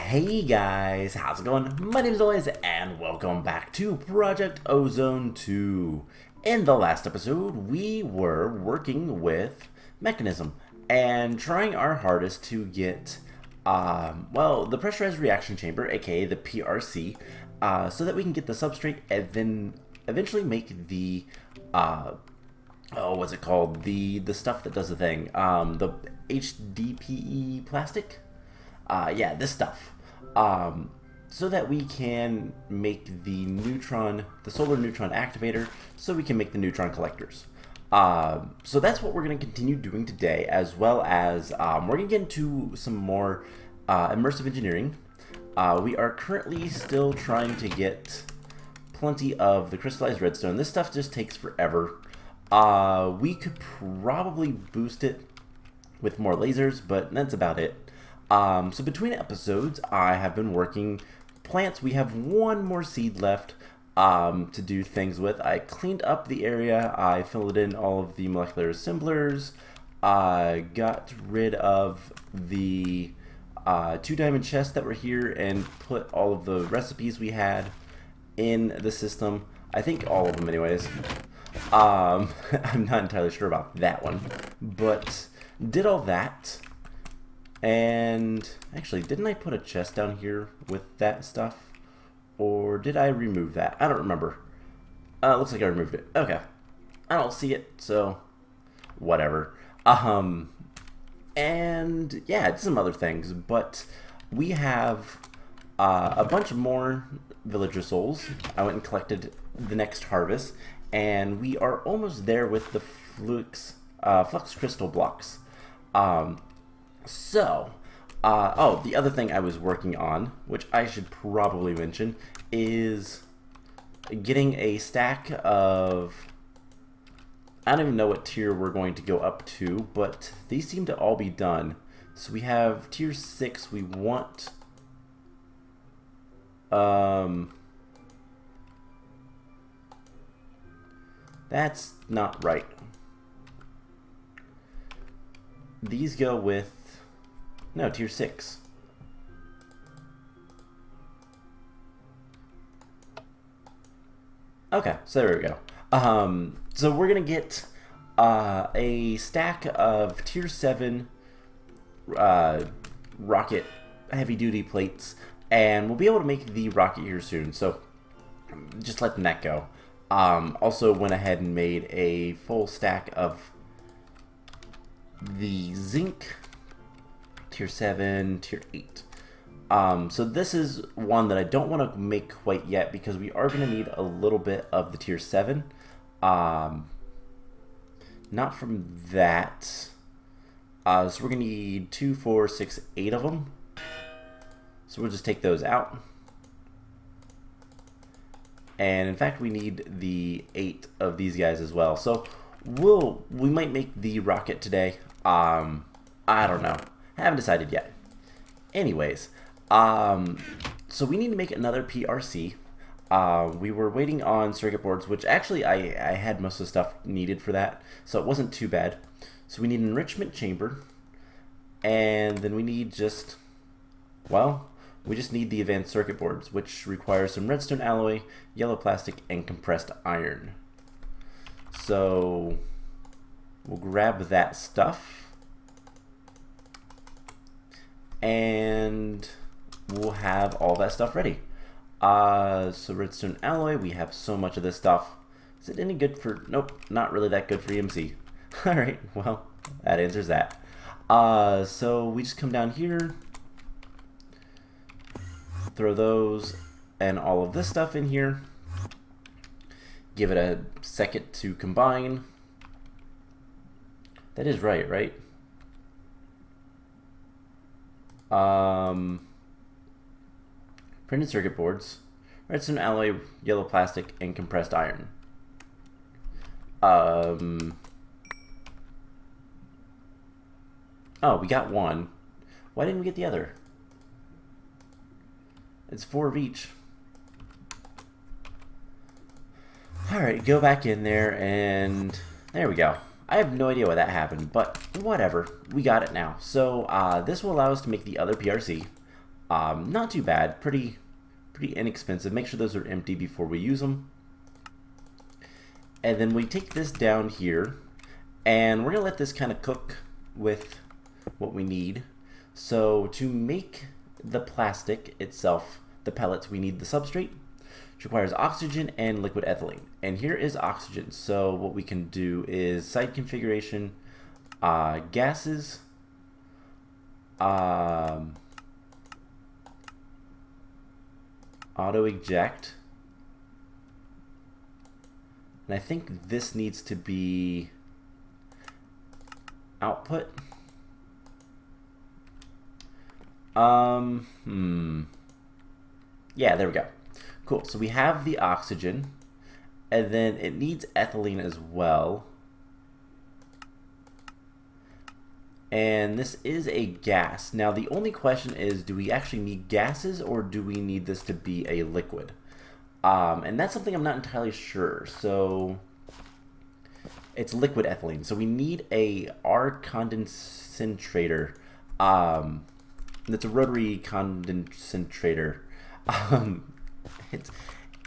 Hey guys, how's it going? My name is Elias and welcome back to Project Ozone 2. In the last episode, we were working with Mekanism and trying our hardest to get, the pressurized reaction chamber, aka the PRC, so that we can get the substrate and then eventually make the, what's it called? The stuff that does the thing, the HDPE Plastic? Yeah, this stuff. So that we can make the Solar Neutron Activator, so we can make the neutron collectors. So that's what we're going to continue doing today, as well as we're going to get into some more Immersive Engineering. We are currently still trying to get plenty of the crystallized redstone. This stuff just takes forever. We could probably boost it with more lasers, but that's about it. So between episodes, I have been working plants. We have one more seed left to do things with. I cleaned up the area. I filled in all of the molecular assemblers. I got rid of the 2-diamond chests that were here and put all of the recipes we had in the system. I think all of them anyways. I'm not entirely sure about that one, but did all that. And actually, didn't I put a chest down here with that stuff? Or did I remove that? I don't remember. Looks like I removed it. Okay. I don't see it, so whatever. And yeah, it's some other things, but we have a bunch more villager souls. I went and collected the next harvest, and we are almost there with the flux crystal blocks. The other thing I was working on, which I should probably mention, is getting a stack of, I don't even know what tier we're going to go up to, but these seem to all be done. So we have tier 6, we want, that's not right. These go with, no, tier 6. Okay, so there we go. So we're gonna get a stack of tier 7 rocket heavy-duty plates, and we'll be able to make the rocket here soon. So just letting that go. Also went ahead and made a full stack of the zinc. Tier 7, Tier 8. So this is one that I don't want to make quite yet because we are going to need a little bit of the Tier 7. Not from that. So we're going to need 2, 4, 6, 8 of them. So we'll just take those out. And in fact, we need the 8 of these guys as well. So we might make the rocket today. I don't know. I haven't decided yet. Anyways, so we need to make another PRC. We were waiting on circuit boards, which actually I had most of the stuff needed for that, so it wasn't too bad. So we need an enrichment chamber, and then we need we just need the advanced circuit boards, which requires some redstone alloy, yellow plastic, and compressed iron. So we'll grab that stuff. And we'll have all that stuff ready. So redstone alloy, we have so much of this stuff. Is it any good for, nope, not really that good for EMC. Alright, well, that answers that. So we just come down here, throw those and all of this stuff in here, give it a second to combine. That is right? Printed circuit boards, redstone alloy, yellow plastic, and compressed iron. Oh, we got one. Why didn't we get the other? It's 4 of each. Alright, go back in there and there we go. I have no idea why that happened, but whatever. We got it now. So this will allow us to make the other PRC. Not too bad, pretty inexpensive. Make sure those are empty before we use them. And then we take this down here, and we're gonna let this kind of cook with what we need. So to make the plastic itself, the pellets, we need the substrate, which requires oxygen and liquid ethylene. And here is oxygen. So what we can do is site configuration, gases, auto eject, and I think this needs to be output. Yeah, there we go. Cool. So we have the oxygen, and then it needs ethylene as well. And this is a gas. Now the only question is, do we actually need gases, or do we need this to be a liquid? And that's something I'm not entirely sure. So it's liquid ethylene. So we need a R condensator. It's a rotary condensator.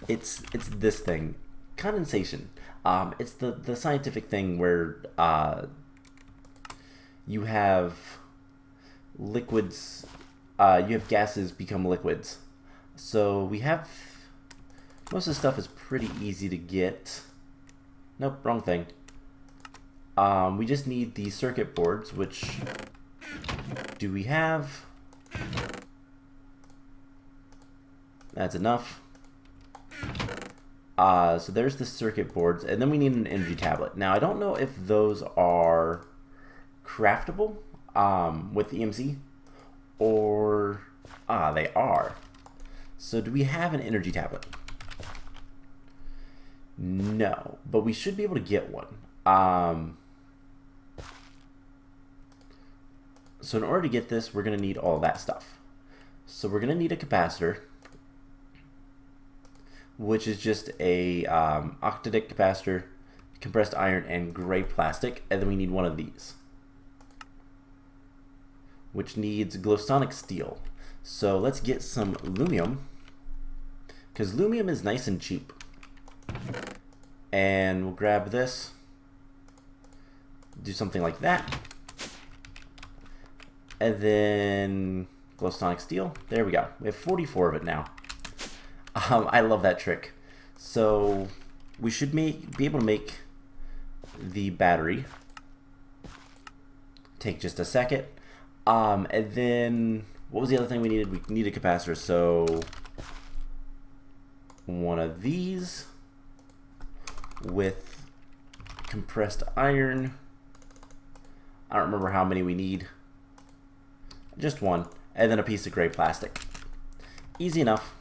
It's this thing, condensation. It's the scientific thing where you have liquids, you have gases become liquids. So we have, most of the stuff is pretty easy to get. Nope, wrong thing. We just need the circuit boards, which do we have? That's enough. So there's the circuit boards, and then we need an energy tablet. Now I don't know if those are craftable with EMC, or they are. So do we have an energy tablet? No, but we should be able to get one. So in order to get this, we're going to need all that stuff. So we're going to need a capacitor, which is just a octadic capacitor, compressed iron, and gray plastic. And then we need one of these, which needs glowstonic steel. So let's get some lumium, because lumium is nice and cheap. And we'll grab this, do something like that, and then glowstonic steel. There we go. We have 44 of it now. I love that trick. So we should be able to make the battery. Take just a second. And then what was the other thing we needed? We needed a capacitor. So one of these with compressed iron. I don't remember how many we need. Just one. And then a piece of gray plastic. Easy enough.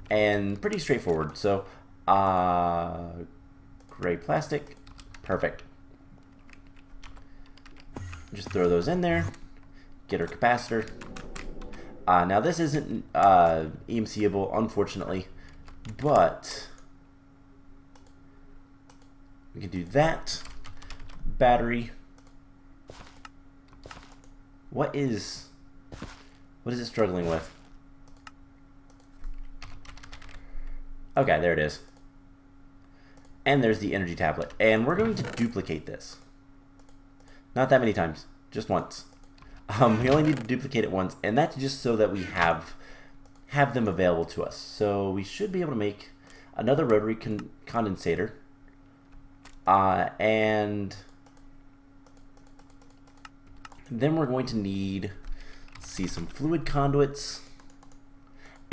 And pretty straightforward. So, gray plastic. Perfect. Just throw those in there. Get our capacitor. Now this isn't EMC-able, unfortunately. But we can do that. Battery. What is it struggling with? Okay, there it is. And there's the energy tablet. And we're going to duplicate this. Not that many times, just once. We only need to duplicate it once, and that's just so that we have them available to us. So we should be able to make another rotary condensator. And then we're going to need, let's see, some fluid conduits.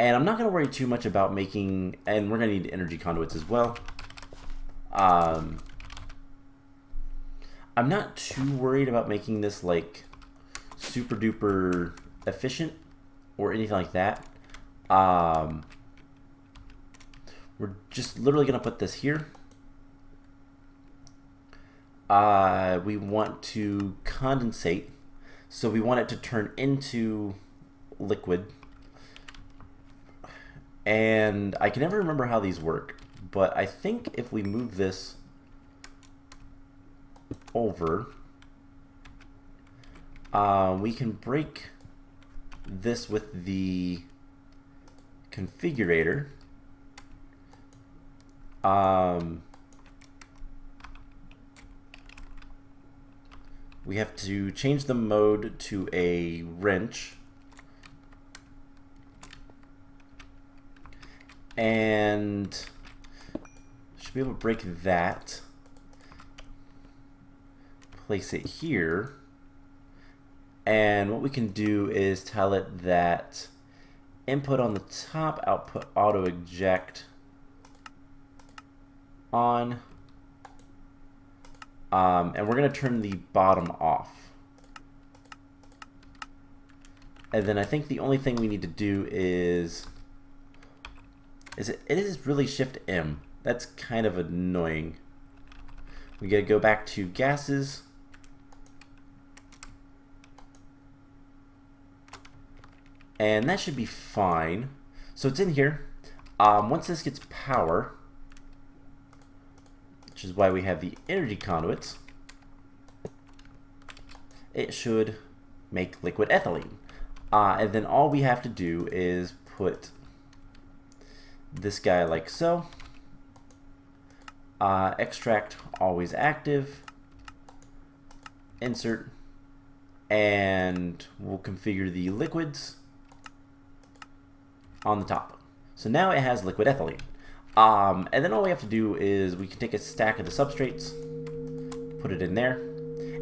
And I'm not going to worry too much about making, and we're going to need energy conduits as well. I'm not too worried about making this like super duper efficient or anything like that. We're just literally going to put this here. We want to condensate, so we want it to turn into liquid. And I can never remember how these work, but I think if we move this over, we can break this with the configurator, we have to change the mode to a wrench, and should be able to break that, place it here, and what we can do is tell it that input on the top, output auto eject on, and we're going to turn the bottom off. And then I think the only thing we need to do is it is really Shift M. That's kind of annoying. We got to go back to gases. And that should be fine. So it's in here. Once this gets power, which is why we have the energy conduits, it should make liquid ethylene. And then all we have to do is put this guy like so. Extract always active. Insert. And we'll configure the liquids on the top. So now it has liquid ethylene. And then all we have to do is we can take a stack of the substrates, put it in there,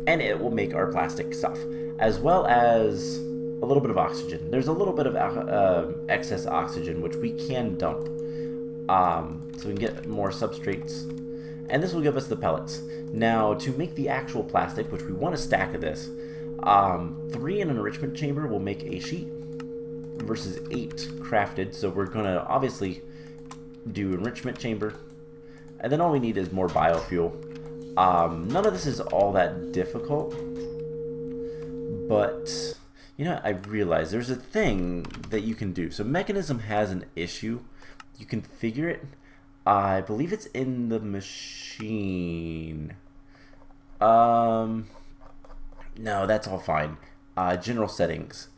and it will make our plastic stuff, as well as a little bit of oxygen. There's a little bit of excess oxygen, which we can dump. So we can get more substrates, and this will give us the pellets. Now, to make the actual plastic, which we want a stack of this, 3 in an enrichment chamber will make a sheet, versus 8 crafted. So we're gonna obviously do enrichment chamber, and then all we need is more biofuel. None of this is all that difficult, but you know, I realize there's a thing that you can do. So Mekanism has an issue. You can configure it. I believe it's in the machine. No, that's all fine. General settings.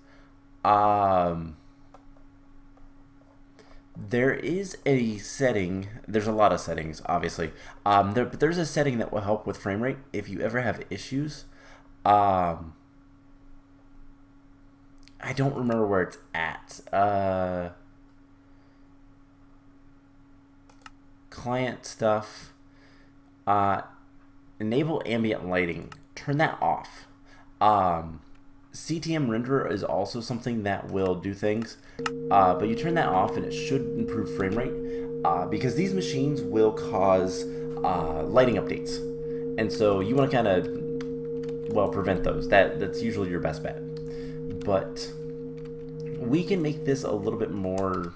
There is a setting, there's a lot of settings, obviously, but there's a setting that will help with frame rate if you ever have issues. I don't remember where it's at. Client stuff, enable ambient lighting, turn that off. CTM renderer is also something that will do things, but you turn that off and it should improve frame rate, because these machines will cause lighting updates, and so you want to kind of, well, prevent those. That's usually your best bet. But we can make this a little bit more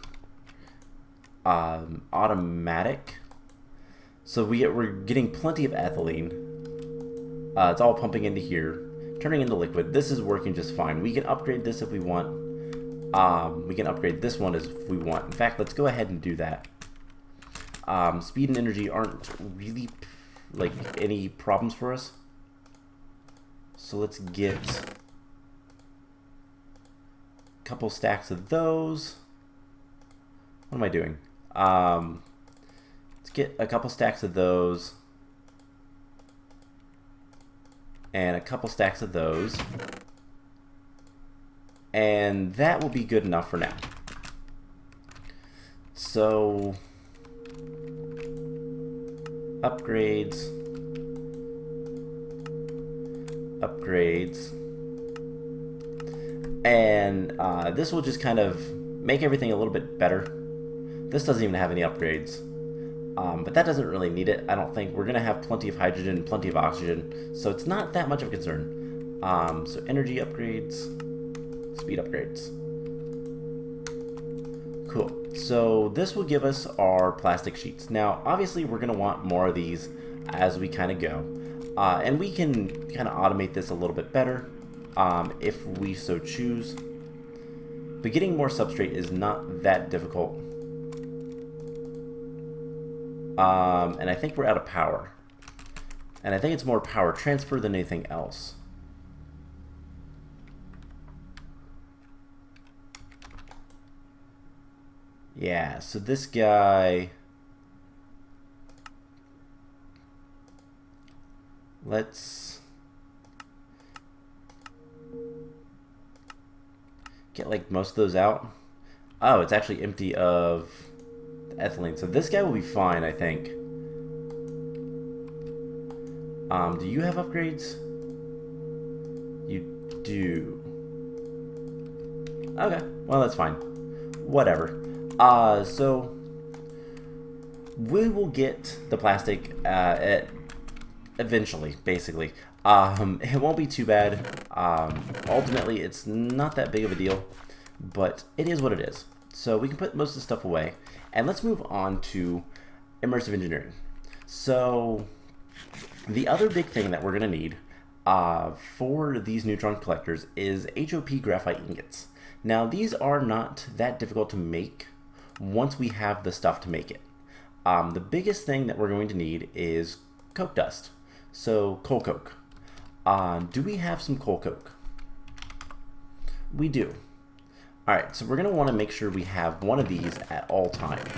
automatic, so we're getting plenty of ethylene. It's all pumping into here, turning into liquid. This is working just fine. We can upgrade this if we want. We can upgrade this one if we want. In fact, let's go ahead and do that. Speed and energy aren't really like any problems for us. So let's get a couple stacks of those. What am I doing? Let's get a couple stacks of those. And a couple stacks of those, and that will be good enough for now. So upgrades, and this will just kind of make everything a little bit better. This doesn't even have any upgrades. But that doesn't really need it, I don't think. We're going to have plenty of hydrogen and plenty of oxygen, so it's not that much of a concern. So energy upgrades, speed upgrades. Cool. So this will give us our plastic sheets. Now, obviously, we're going to want more of these as we kind of go. And we can kind of automate this a little bit better if we so choose. But getting more substrate is not that difficult. And I think we're out of power. And I think it's more power transfer than anything else. Yeah, so this guy, let's get like most of those out. Oh, it's actually empty of ethylene. So this guy will be fine, I think. Do you have upgrades? You do. Okay, well that's fine. Whatever. So we will get the plastic eventually, basically. It won't be too bad. Ultimately, it's not that big of a deal, but it is what it is. So we can put most of the stuff away, and let's move on to immersive engineering. So the other big thing that we're going to need for these neutron collectors is HOP graphite ingots. Now, these are not that difficult to make once we have the stuff to make it. The biggest thing that we're going to need is coke dust. So, coal coke. Do we have some coal coke? We do. Alright, so we're going to want to make sure we have one of these at all times.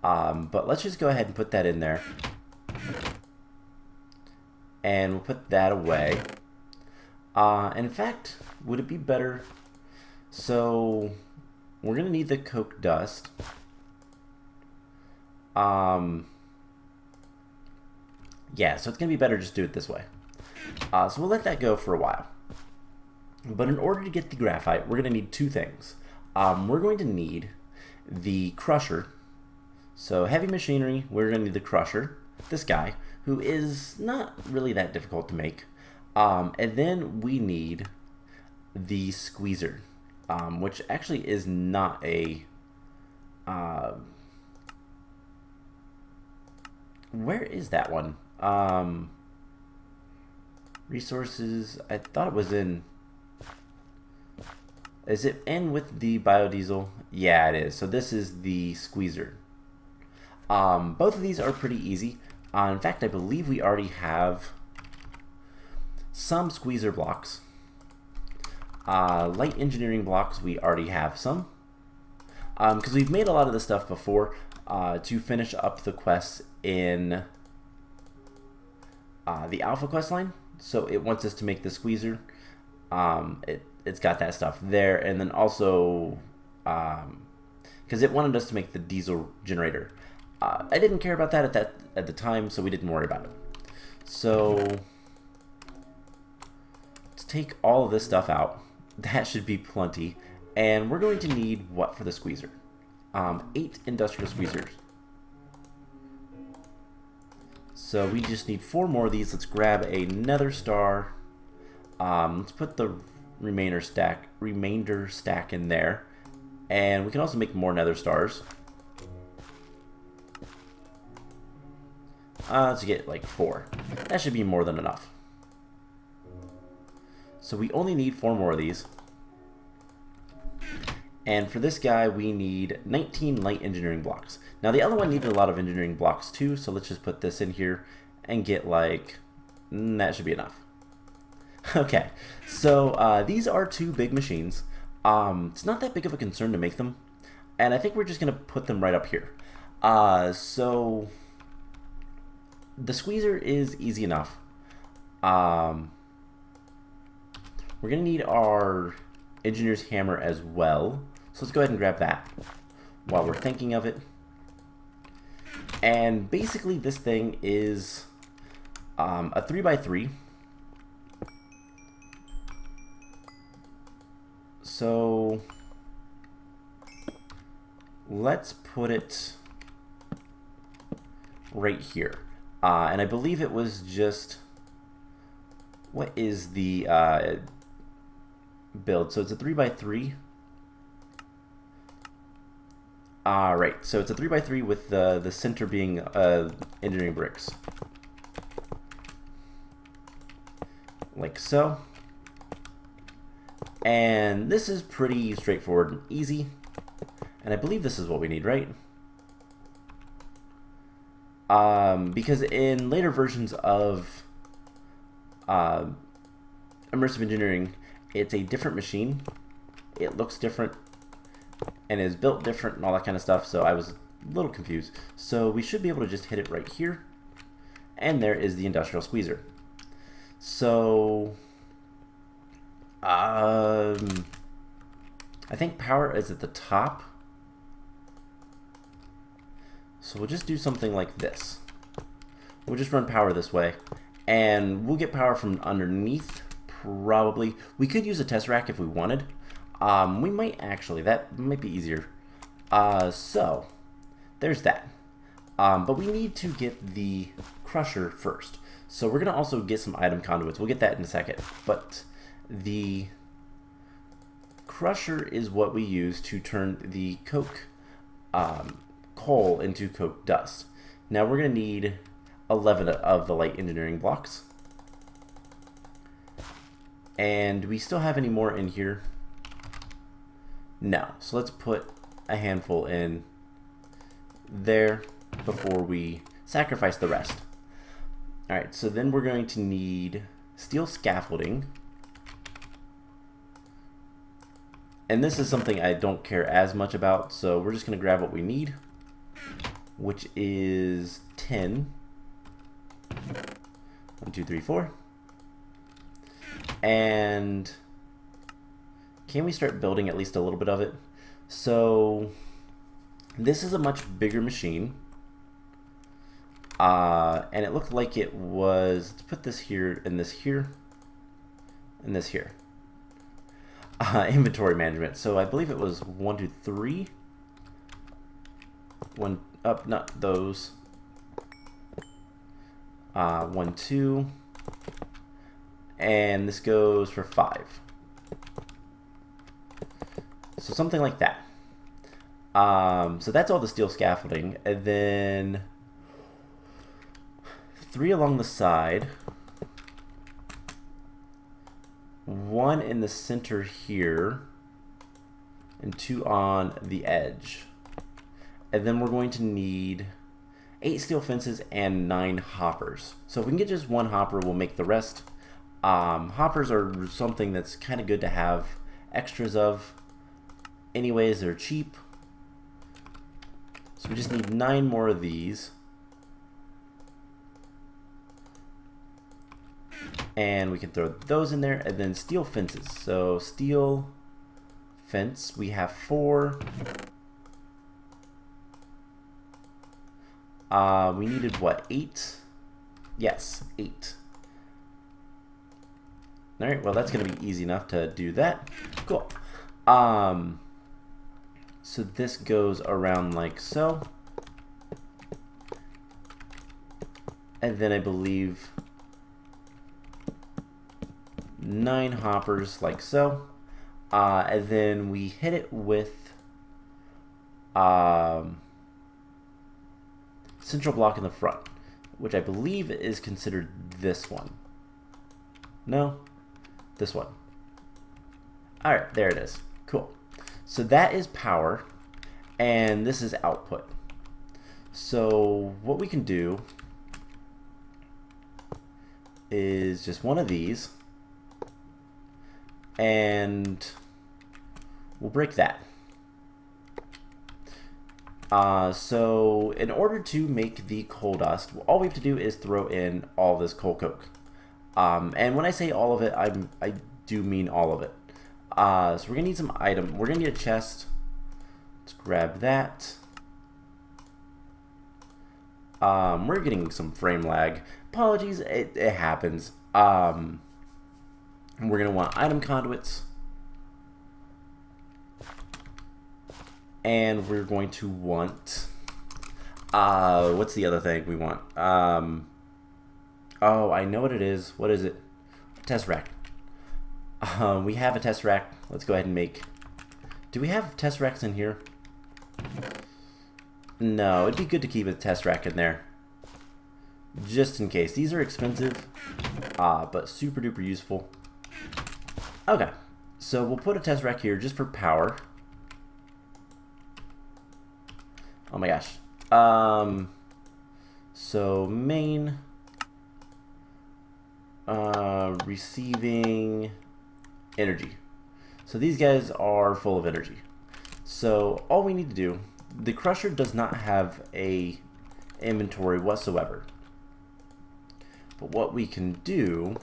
But let's just go ahead and put that in there. And we'll put that away. In fact, would it be better... So, we're going to need the coke dust. Yeah, so it's going to be better just do it this way. So we'll let that go for a while. But in order to get the graphite, we're going to need two things. We're going to need the crusher. So heavy machinery, we're going to need the crusher, this guy, who is not really that difficult to make. And then we need the squeezer. Which actually is not a... where is that one? Resources, I thought it was in... Is it in with the biodiesel? Yeah, it is. So this is the squeezer. Both of these are pretty easy. In fact, I believe we already have some squeezer blocks. Light engineering blocks, we already have some. Because we've made a lot of this stuff before to finish up the quests in the Alpha quest line. So it wants us to make the squeezer. It's got that stuff there. And then also, because it wanted us to make the diesel generator. I didn't care about that at the time, so we didn't worry about it. So let's take all of this stuff out. That should be plenty. And we're going to need what for the squeezer? 8 industrial squeezers. So we just need 4 more of these. Let's grab another star. Let's put the remainder stack in there. And we can also make more nether stars. Let's get like 4. That should be more than enough. So we only need 4 more of these. And for this guy, we need 19 light engineering blocks. Now the other one needed a lot of engineering blocks too, so let's just put this in here and get like, that should be enough. Okay, so these are 2 big machines. It's not that big of a concern to make them, and I think we're just going to put them right up here. So the squeezer is easy enough. We're going to need our engineer's hammer as well. So let's go ahead and grab that while we're thinking of it. And basically this thing is a 3x3. So let's put it right here. And I believe it was just... What is the... build? So it's a 3x3. Right, so it's a 3x3 with the center being engineering bricks. Like so. And this is pretty straightforward and easy. And I believe this is what we need, right? Because in later versions of Immersive Engineering, it's a different machine. It looks different. and is built different and all that kind of stuff, so I was a little confused. So we should be able to just hit it right here, and there is the industrial squeezer. So I think power is at the top, so we'll just do something like this. We'll just run power this way, and we'll get power from underneath, probably. We could use a test rack if we wanted. We might actually, that might be easier. So there's that. But we need to get the crusher first. So we're gonna also get some item conduits. We'll get that in a second. But the crusher is what we use to turn the coke coal into coke dust. Now we're gonna need 11 of the light engineering blocks. And do we still have any more in here? No. So let's put a handful in there before we sacrifice the rest. Alright, so then we're going to need steel scaffolding. And this is something I don't care as much about, so we're just going to grab what we need, which is 10. 1, 2, 3, 4. And can we start building at least a little bit of it? So this is a much bigger machine. And it looked like it was, let's put this here and this here and this here. Inventory management. So I believe it was 1, 2, 3. One up, not those. 1, 2. And this goes for 5. So something like that. So that's all the steel scaffolding. And then 3 along the side. 1 in the center here. And 2 on the edge. And then we're going to need 8 steel fences and 9 hoppers. So if we can get just 1 hopper, we'll make the rest. Hoppers are something that's kind of good to have extras of. Anyways, they're cheap. So we just need 9 more of these. And we can throw those in there, and then steel fences. So steel fence, we have 4. We needed what, 8? Yes, 8. Alright, well that's going to be easy enough to do that. Cool. So this goes around like so. And then I believe 9 hoppers like so. And then we hit it with central block in the front, which I believe is considered this one. No? This one. Alright, there it is. Cool. So that is power, and this is output. So what we can do is just one of these, and we'll break that. So in order to make the coal dust, all we have to do is throw in all this coal coke. And when I say all of it, I do mean all of it. So we're gonna need some item. We're gonna need a chest. Let's grab that. We're getting some frame lag. Apologies, it happens. And we're gonna want item conduits. And we're going to want, what's the other thing we want? Oh, I know what it is. What is it? Test rack. We have a test rack. Let's go ahead and make. Do we have test racks in here? No, it'd be good to keep a test rack in there. Just in case. These are expensive, but super duper useful. Okay, so we'll put a test rack here just for power. Oh my gosh. So main, receiving energy. So these guys are full of energy. So all we need to do, the crusher does not have a inventory whatsoever. But what we can do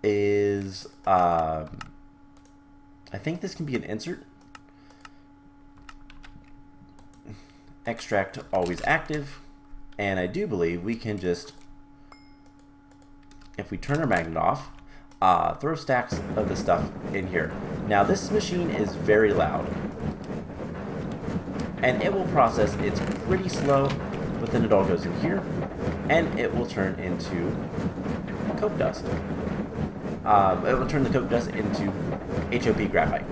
is, I think this can be an insert. Extract always active. And I do believe we can just, if we turn our magnet off, throw stacks of the stuff in here. Now this machine is very loud. And it will process, it's pretty slow, but then it all goes in here, and it will turn into coke dust. It will turn the coke dust into HOP Graphite.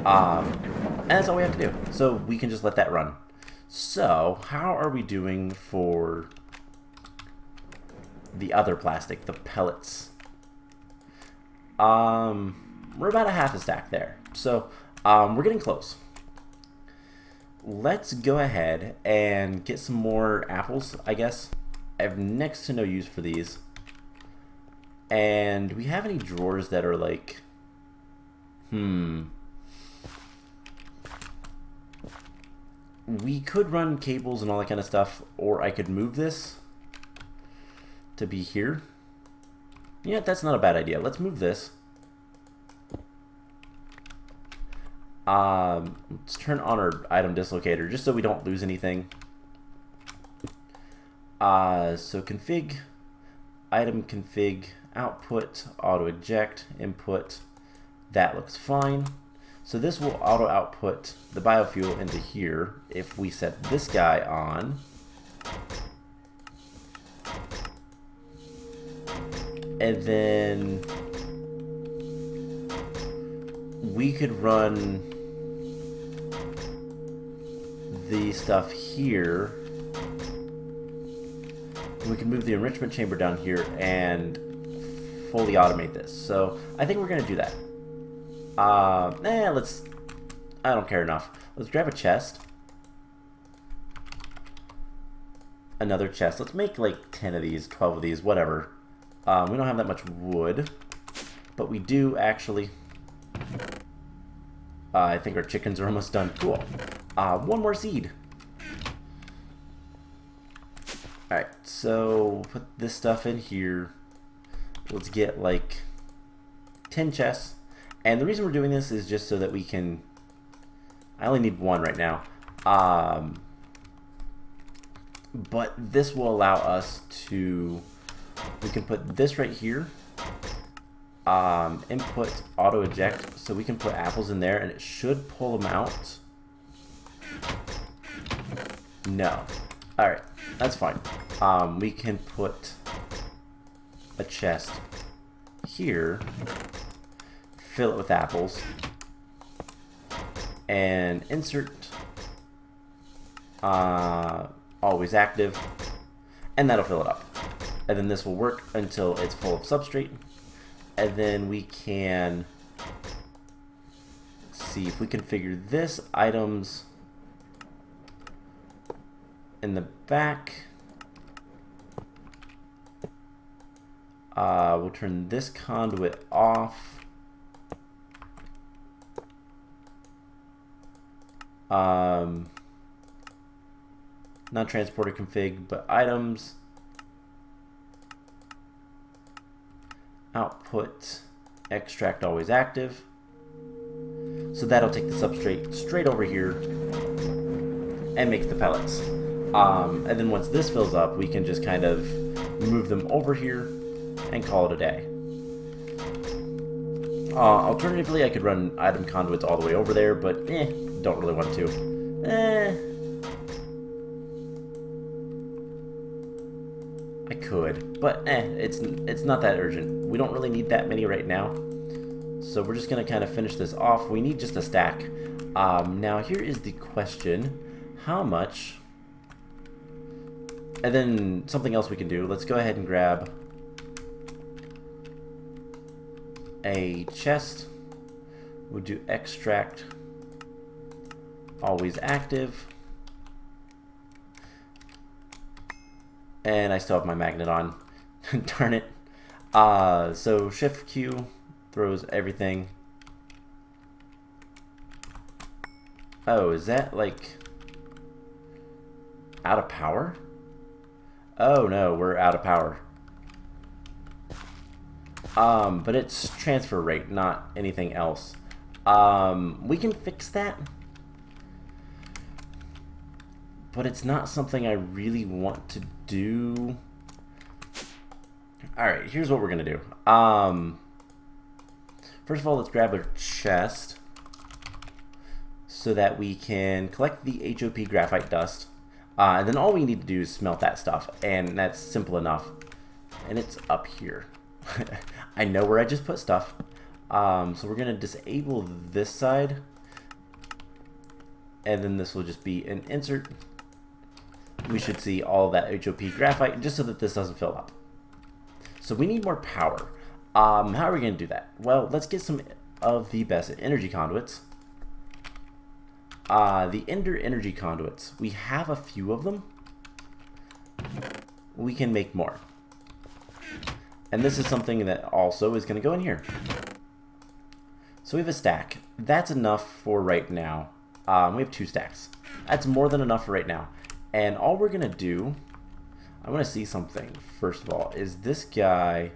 And that's all we have to do. So we can just let that run. So how are we doing for the other plastic, the pellets? We're about a half a stack there. So we're getting close. Let's go ahead and get some more apples, I guess. I have next to no use for these. And do we have any drawers that are like, we could run cables and all that kind of stuff, or I could move this to be here. Yeah, that's not a bad idea. Let's move this. Let's turn on our item dislocator just so we don't lose anything. So config, item config, output, auto eject, input. That looks fine. So this will auto output the biofuel into here if we set this guy on. And then we could run the stuff here. We can move the enrichment chamber down here and fully automate this. So I think we're going to do that. I don't care enough. Let's grab a chest. Another chest. Let's make like 10 of these, 12 of these, whatever. We don't have that much wood, but we do actually. I think our chickens are almost done. Cool. One more seed. Alright, so put this stuff in here. Let's get like 10 chests. And the reason we're doing this is just so that we can. I only need one right now. But this will allow us to. We can put this right here. Input auto eject, so we can put apples in there and it should pull them out. No. Alright, that's fine. We can put a chest here, fill it with apples, and insert always active, and that'll fill it up. And then this will work until it's full of substrate. And then we can see if we configure this items in the back. We'll turn this conduit off. Not transporter config, but items. Output extract always active. So that'll take the substrate straight over here and make the pellets. And then once this fills up, we can just kind of move them over here and call it a day. Alternatively, I could run item conduits all the way over there, but don't really want to. I could, but it's not that urgent. We don't really need that many right now. So we're just going to kind of finish this off. We need just a stack. Now here is the question. How much? And then something else we can do. Let's go ahead and grab a chest. We'll do extract always active. And I still have my magnet on. Darn it. So Shift Q throws everything. Oh, is that like out of power? Oh no, we're out of power. But it's transfer rate, not anything else. We can fix that, but it's not something I really want to do. Alright, here's what we're gonna do. First of all, let's grab a chest so that we can collect the HOP Graphite dust. And then all we need to do is smelt that stuff, and that's simple enough. And it's up here. I know where I just put stuff. So we're going to disable this side, and then this will just be an insert. We should see all that HOP Graphite just so that this doesn't fill up. So we need more power. How are we going to do that? Well, let's get some of the best energy conduits. The Ender energy conduits. We have a few of them. We can make more. And this is something that also is going to go in here. So we have a stack. That's enough for right now. We have 2 stacks. That's more than enough for right now. And all we're going to do, I want to see something. First of all, is this guy,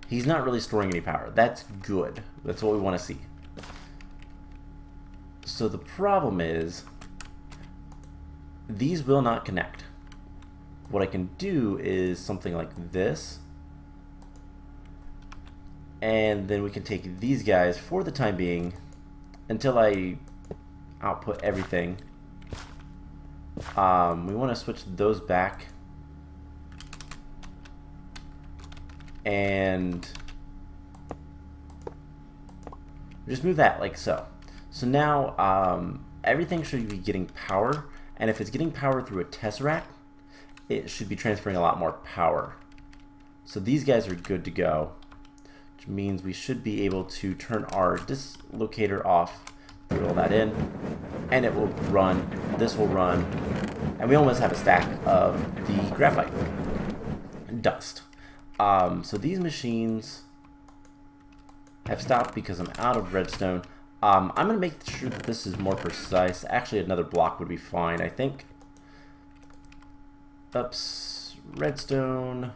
he's not really storing any power. That's good. That's what we want to see. So the problem is, these will not connect. What I can do is something like this, and then we can take these guys for the time being until I output everything. We want to switch those back, and just move that like so. So now everything should be getting power, and if it's getting power through a tesseract, it should be transferring a lot more power. So these guys are good to go, which means we should be able to turn our dislocator off, throw all that in, and it will run. This will run, and we almost have a stack of the graphite dust. So these machines have stopped because I'm out of redstone. I'm going to make sure that this is more precise. Actually, another block would be fine, I think. Oops. Redstone.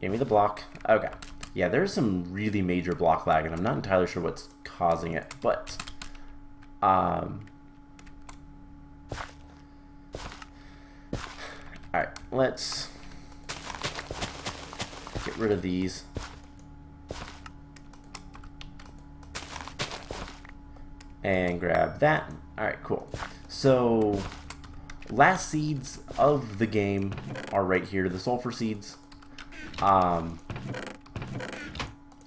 Give me the block. Okay. Yeah, there's some really major block lag, and I'm not entirely sure what's causing it, but... Alright, let's get rid of these. And grab that. Alright, cool. So, last seeds of the game are right here, the sulfur seeds.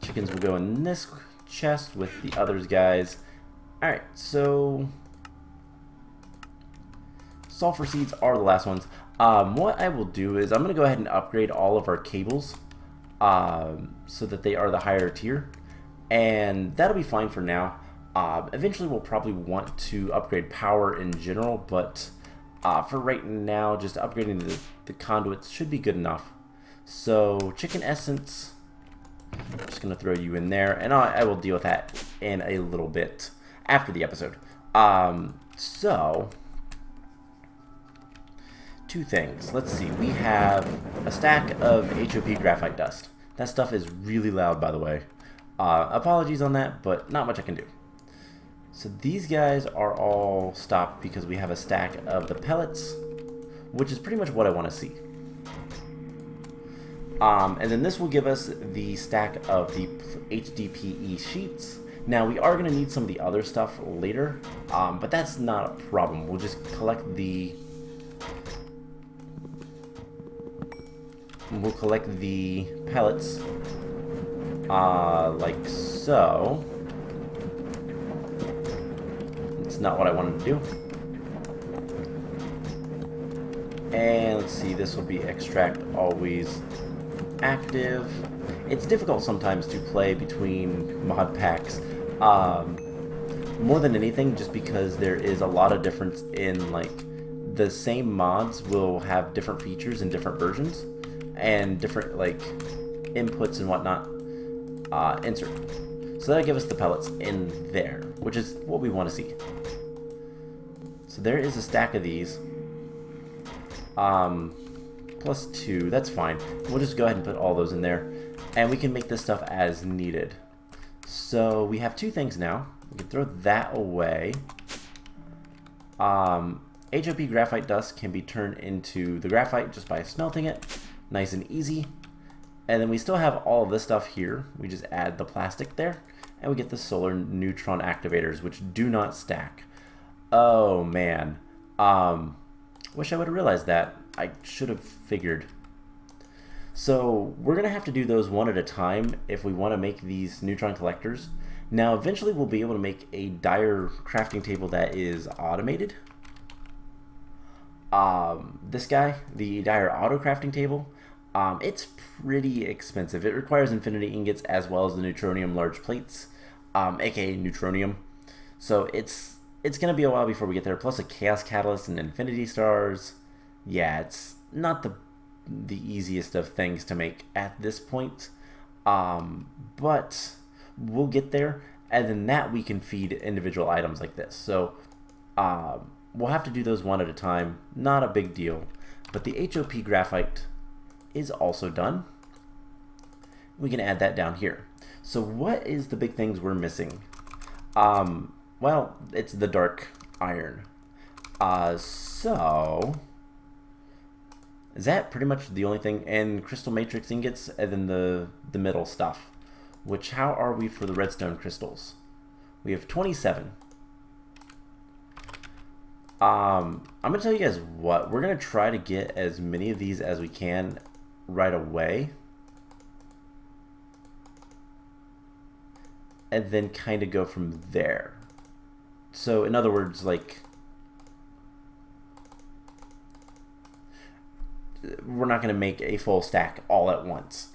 Chickens will go in this chest with the others guys. Alright, so sulfur seeds are the last ones. What I will do is I'm going to go ahead and upgrade all of our cables so that they are the higher tier. And that'll be fine for now. Eventually we'll probably want to upgrade power in general, but for right now, just upgrading the conduits should be good enough. So, chicken essence, I'm just going to throw you in there, and I will deal with that in a little bit after the episode. So, 2 things. Let's see, we have a stack of HOP Graphite dust. That stuff is really loud, by the way. Apologies on that, but not much I can do. So these guys are all stopped because we have a stack of the pellets, which is pretty much what I want to see. And then this will give us the stack of the HDPE sheets. Now we are going to need some of the other stuff later, but that's not a problem. We'll just collect the... We'll collect the pellets, like so. It's not what I wanted to do. And let's see, this will be extract always active. It's difficult sometimes to play between mod packs, more than anything just because there is a lot of difference in, like, the same mods will have different features in different versions and different, like, inputs and whatnot. Insert. So that'll give us the pellets in there, which is what we want to see. So there is a stack of these. Plus 2, that's fine. We'll just go ahead and put all those in there, and we can make this stuff as needed. So we have 2 things now. We can throw that away. HOP graphite dust can be turned into the graphite just by smelting it. Nice and easy. And then we still have all of this stuff here. We just add the plastic there, and we get the Solar Neutron Activators, which do not stack. Oh man. Wish I would have realized that. I should have figured. So we're going to have to do those one at a time if we want to make these neutron collectors. Now eventually we'll be able to make a dire crafting table that is automated. This guy, the dire auto crafting table, it's pretty expensive. It requires infinity ingots as well as the neutronium large plates, aka neutronium. So it's going to be a while before we get there, plus a chaos catalyst and infinity stars. Yeah, it's not the easiest of things to make at this point, but we'll get there, and then that we can feed individual items like this. So we'll have to do those one at a time, not a big deal. But the HOP graphite is also done. We can add that down here. So what is the big things we're missing? Well, it's the dark iron. So is that pretty much the only thing? And crystal matrix ingots, and then the middle stuff. Which, how are we for the redstone crystals? We have 27. I'm gonna tell you guys what, we're gonna try to get as many of these as we can right away, and then kind of go from there. So in other words, like, we're not going to make a full stack all at once.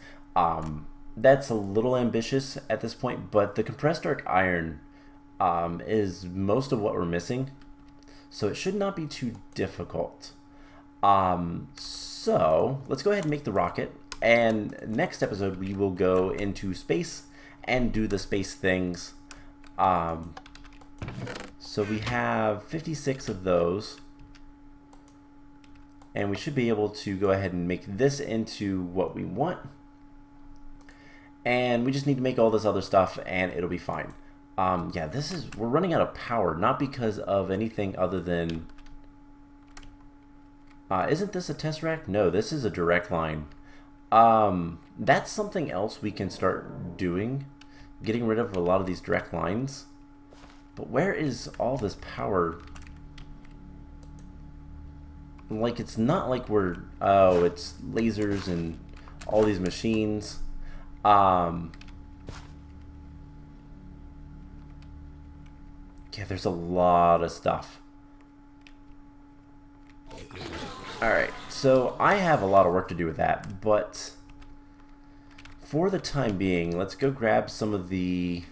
That's a little ambitious at this point, but the compressed dark iron is most of what we're missing, so it should not be too difficult. So let's go ahead and make the rocket, and next episode we will go into space and do the space things. So we have 56 of those, and we should be able to go ahead and make this into what we want, and we just need to make all this other stuff and it'll be fine. Yeah, we're running out of power, not because of anything other than isn't this a test rack? No, this is a direct line. That's something else we can start doing, getting rid of a lot of these direct lines. But where is all this power? Like, it's not like we're, oh, it's lasers and all these machines. Yeah, there's a lot of stuff. Alright, so I have a lot of work to do with that, but for the time being, let's go grab some of the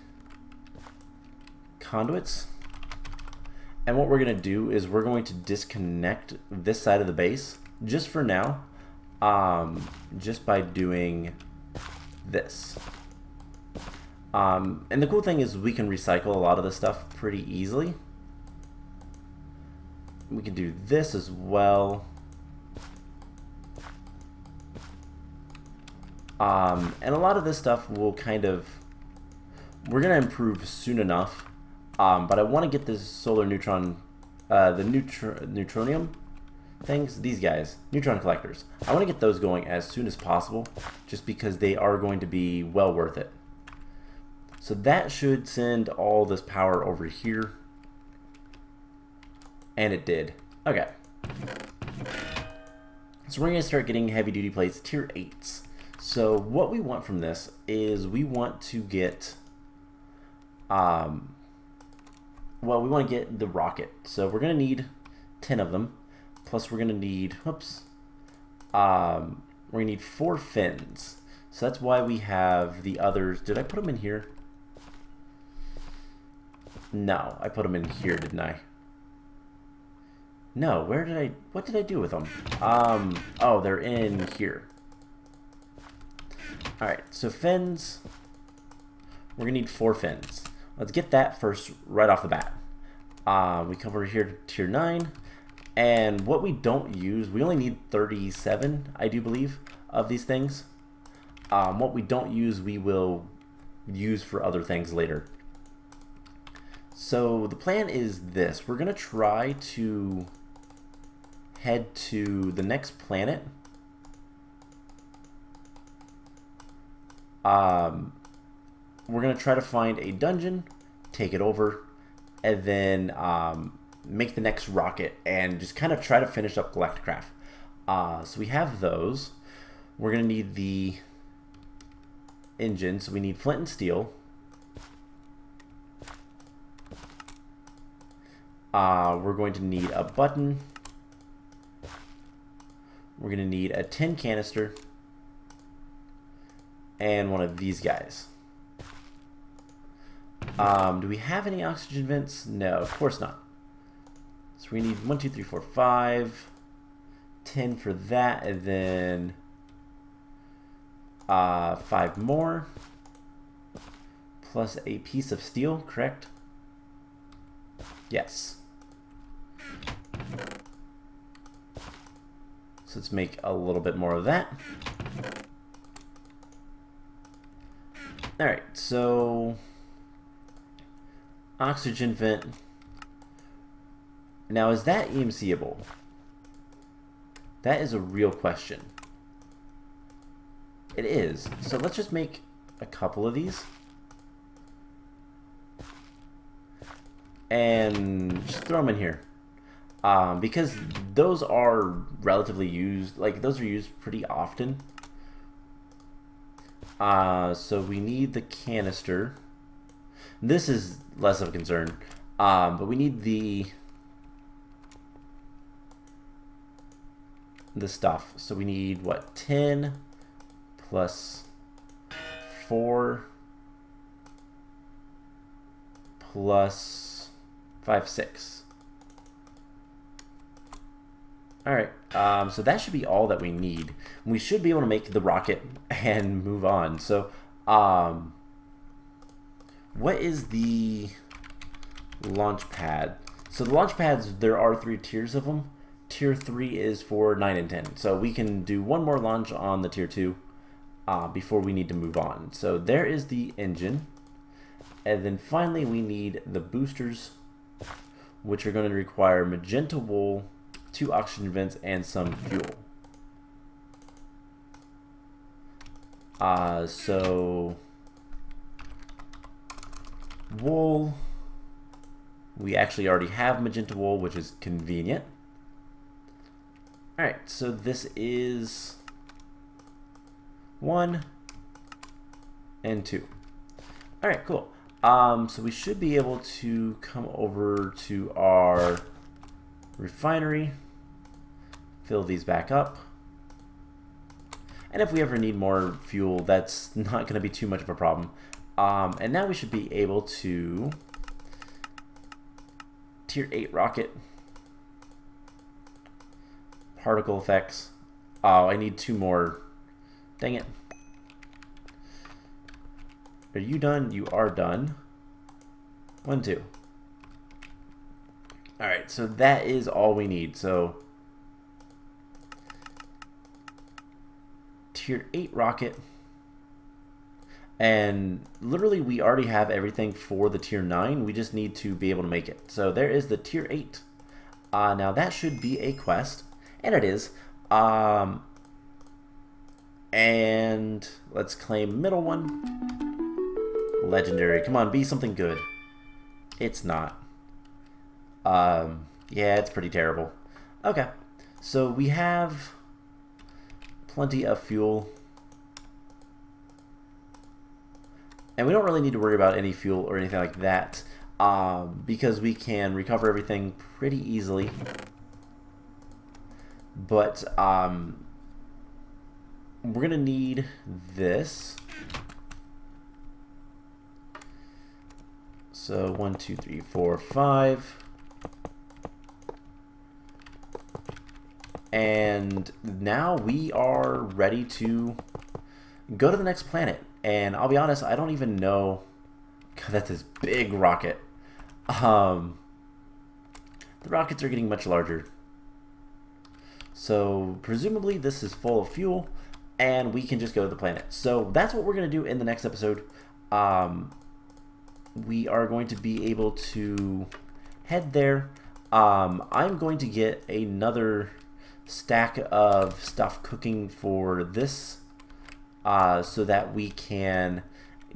conduits. And what we're going to do is we're going to disconnect this side of the base, just for now, just by doing this. And the cool thing is we can recycle a lot of this stuff pretty easily. We can do this as well. And a lot of this stuff will kind of, we're going to improve soon enough. But I want to get this solar neutron, the neutronium things, these guys, neutron collectors. I want to get those going as soon as possible, just because they are going to be well worth it. So that should send all this power over here. And it did. Okay. So we're going to start getting heavy duty plates, tier 8s. So what we want from this is we want to get, well, we want to get the rocket. So we're going to need 10 of them. Plus we're going to need, whoops, we're going to need 4 fins. So that's why we have the others. Did I put them in here? No, I put them in here, didn't I? No, what did I do with them? Oh, they're in here. Alright, so fins, we're gonna need 4 fins. Let's get that first right off the bat. We come over here to tier 9, and what we don't use, we only need 37, I do believe, of these things. What we don't use, we will use for other things later. So the plan is this. We're gonna try to head to the next planet. We're going to try to find a dungeon, take it over, and then make the next rocket and just kind of try to finish up Galacticraft. So we have those. We're going to need the engine, so we need flint and steel. We're going to need a button. We're going to need a tin canister and one of these guys. Do we have any oxygen vents? No, of course not. So we need 1, 2, 3, 4, 5, 10 for that, and then 5 more, plus a piece of steel, correct? Yes. So let's make a little bit more of that. Alright, so oxygen vent. Now, is that EMC-able? That is a real question. It is. So let's just make a couple of these. And just throw them in here. Because those are relatively used, like those are used pretty often. So we need the canister. This is less of a concern, but we need the stuff. So we need what, 10 plus 4 plus 5, 6. Alright, so that should be all that we need. We should be able to make the rocket and move on. So, what is the launch pad? So the launch pads, there are 3 tiers of them. Tier 3 is for 9 and 10. So we can do one more launch on the tier 2 before we need to move on. So there is the engine. And then finally we need the boosters, which are going to require magenta wool, 2 oxygen vents, and some fuel. So wool, we actually already have magenta wool, which is convenient. Alright, so this is 1 and 2. Alright, cool. So we should be able to come over to our refinery, fill these back up, and if we ever need more fuel, that's not going to be too much of a problem. And now we should be able to tier 8 rocket, particle effects. Oh, I need 2 more. Dang it. Are you done? You are done. 1, 2. Alright, so that is all we need. So tier 8 rocket. And literally we already have everything for the tier 9. We just need to be able to make it. So there is the tier 8. Now that should be a quest. And it is. And let's claim middle one. Legendary. Come on, be something good. It's not. Yeah, it's pretty terrible. Okay. So we have plenty of fuel. And we don't really need to worry about any fuel or anything like that, because we can recover everything pretty easily. But we're going to need this. So 1, 2, 3, 4, 5. And now we are ready to go to the next planet. And I'll be honest, I don't even know God, that's this big rocket. The rockets are getting much larger. So presumably this is full of fuel, and we can just go to the planet. So that's what we're going to do in the next episode. We are going to be able to head there. I'm going to get another stack of stuff cooking for this, so that we can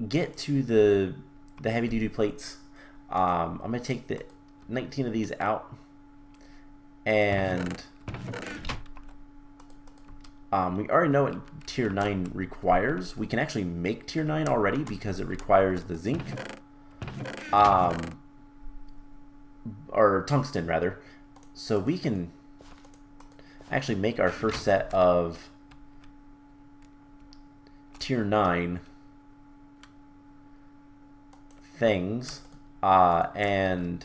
get to the heavy duty plates. I'm going to take the 19 of these out, and we already know what tier 9 requires. We can actually make tier 9 already because it requires the zinc, or tungsten rather. So we can actually make our first set of tier 9 things, and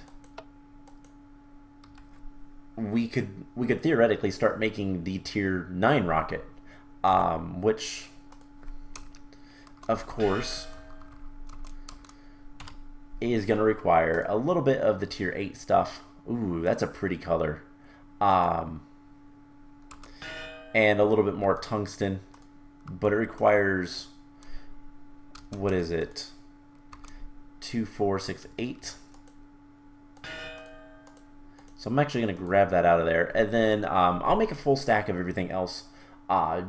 we could theoretically start making the tier 9 rocket, which of course is going to require a little bit of the tier 8 stuff. Ooh, that's a pretty color. And a little bit more tungsten, but it requires, what is it, 2, 4, 6, 8. So I'm actually going to grab that out of there, and then I'll make a full stack of everything else,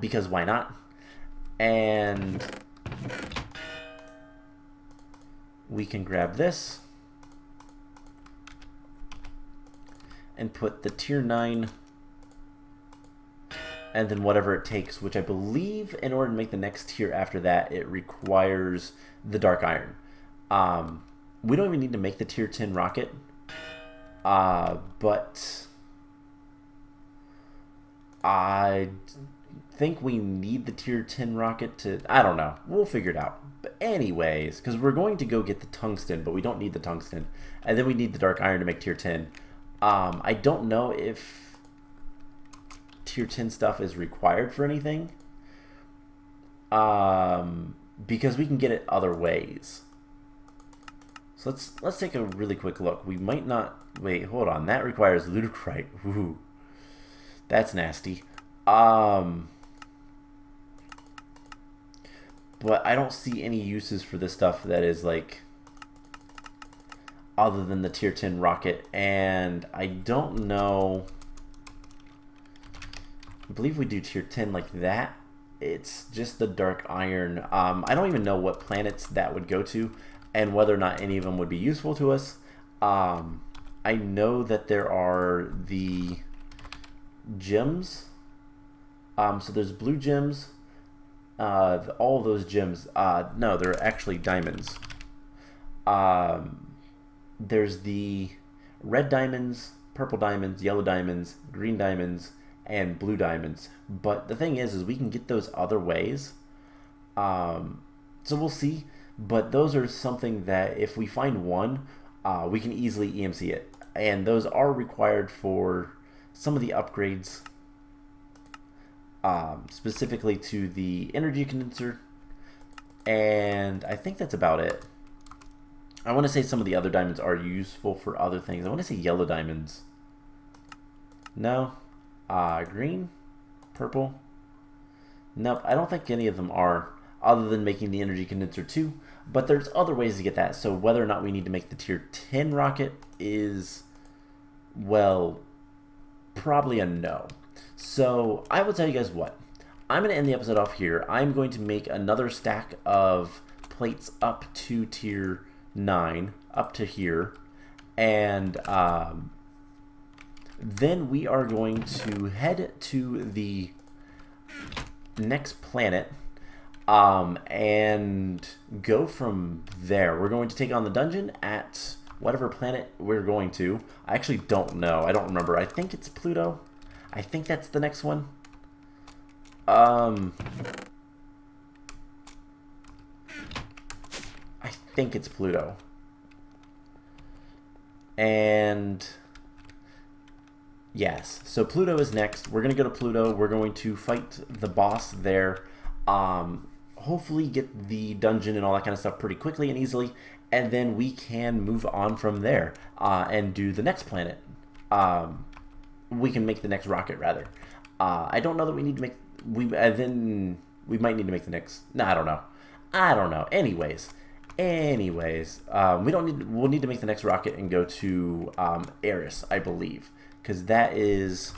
because why not? And we can grab this and put the tier 9, and then whatever it takes, which I believe in order to make the next tier after that, it requires the dark iron. We don't even need to make the tier 10 rocket, but I think we need the tier 10 rocket to, I don't know, we'll figure it out. But anyways, because we're going to go get the tungsten, but we don't need the tungsten, and then we need the dark iron to make tier 10. I don't know if tier 10 stuff is required for anything, because we can get it other ways. So let's take a really quick look. We might not, wait, hold on, that requires ludicrite. Ooh, that's nasty. But I don't see any uses for this stuff that is like other than the tier 10 rocket, and I don't know, I believe we do tier 10 like that. It's just the dark iron. I don't even know what planets that would go to and whether or not any of them would be useful to us. I know that there are the gems. So there's blue gems. All of those gems. No, they're actually diamonds. There's the red diamonds, purple diamonds, yellow diamonds, green diamonds, and blue diamonds. But the thing is we can get those other ways. So we'll see. But those are something that if we find one, we can easily EMC it. And those are required for some of the upgrades, specifically to the energy condenser. And I think that's about it. I want to say some of the other diamonds are useful for other things. I want to say yellow diamonds. No. Green? Purple? Nope, I don't think any of them are, other than making the energy condenser too. But there's other ways to get that. So whether or not we need to make the tier 10 rocket is, well, probably a no. So I will tell you guys what. I'm going to end the episode off here. I'm going to make another stack of plates up to tier 9, up to here. And then we are going to head to the next planet, and go from there. We're going to take on the dungeon at whatever planet we're going to. I actually don't know. I don't remember. I think it's Pluto. I think that's the next one. I think it's Pluto. And yes, so Pluto is next. We're going to go to Pluto. We're going to fight the boss there. hopefully get the dungeon and all that kind of stuff pretty quickly and easily, and then we can move on from there and do the next planet. We can make the next rocket, rather. I don't know that we need to make... then we might need to make the next... No, I don't know. Anyways, we'll need to make the next rocket and go to Eris, I believe, because that is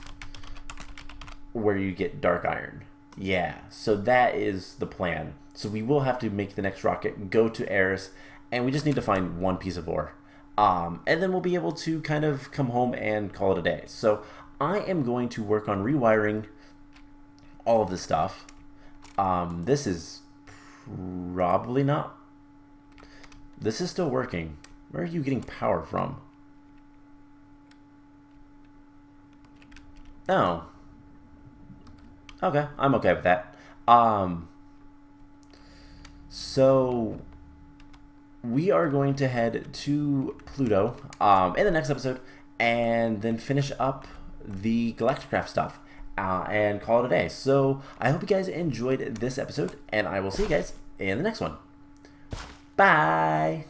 where you get dark iron. Yeah, so that is the plan. So we will have to make the next rocket, go to Eris, and we just need to find one piece of ore. And then we'll be able to kind of come home and call it a day. So I am going to work on rewiring all of this stuff. This is probably not... This is still working. Where are you getting power from? Oh. Okay, I'm okay with that. So we are going to head to Pluto in the next episode, and then finish up the Galacticraft stuff and call it a day. So I hope you guys enjoyed this episode, and I will see you guys in the next one. Bye!